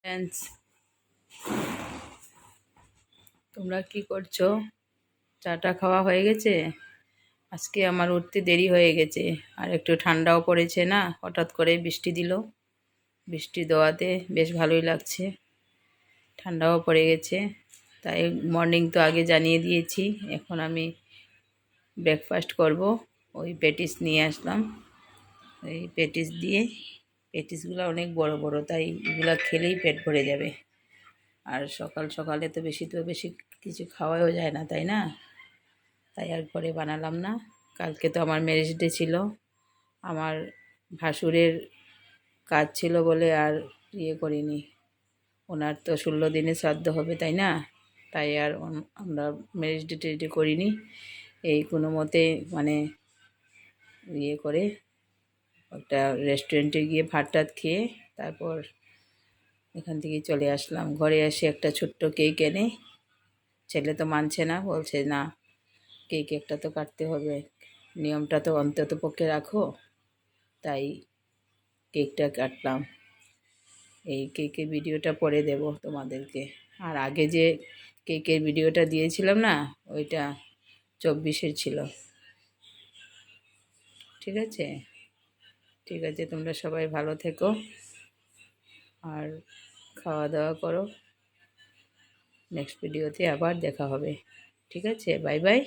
Friends, তোমরা কি করছো? চাটা খাওয়া হয়ে গেছে? আজকে আমার উঠতে দেরি হয়ে গেছে, আর একটু ঠান্ডাও পড়েছে না, হঠাৎ করে বৃষ্টি দিল। বৃষ্টি দেওয়াতে বেশ ভালোই লাগছে, ঠান্ডাও পড়ে গেছে। তাই মর্নিং তো আগে জানিয়ে দিয়েছি। এখন আমি ব্রেকফাস্ট করব। ওই পেটিস নিয়ে আসলাম। এই পেটিস দিয়ে, পেটিসগুলো অনেক বড় বড়, তাই এগুলো খেলেই পেট ভরে যাবে। আর সকাল সকালে তো বেশি কিছু খাওয়াও যায় না, তাই না? তাই আর ঘরে বানালাম না। কালকে তো আমার ম্যারেজ ডে ছিল, আমার ভাসুরের কাজ ছিল বলে আর করিনি। ওনার তো 16 দিনে শ্রাদ্ধ হবে, তাই না? তাই আর আমরা ম্যারেজ ডে টেডে করিনি। এই কোনো মতে মানে করে একটা রেস্টুরেন্টে গিয়ে ভাত টাত খেয়ে তারপর এখান থেকে চলে আসলাম। ঘরে এসে একটা ছোট্ট কেক এনে, ছেলে তো মানছে না, বলছে না কেক একটা তো কাটতে হবে, নিয়মটা তো অন্তত পক্ষে রাখো। তাই কেকটা কাটলাম। এই কেকের ভিডিওটা পরে দেব তোমাদেরকে। আর আগে যে কেকের ভিডিওটা দিয়েছিলাম না, ওইটা 24-এর ছিল। ঠিক আছে, ঠিক আছে, তোমরা সবাই ভালো থেকো আর খাওয়া দাওয়া করো। নেক্সট ভিডিওতে আবার দেখা হবে। ঠিক আছে, বাই বাই।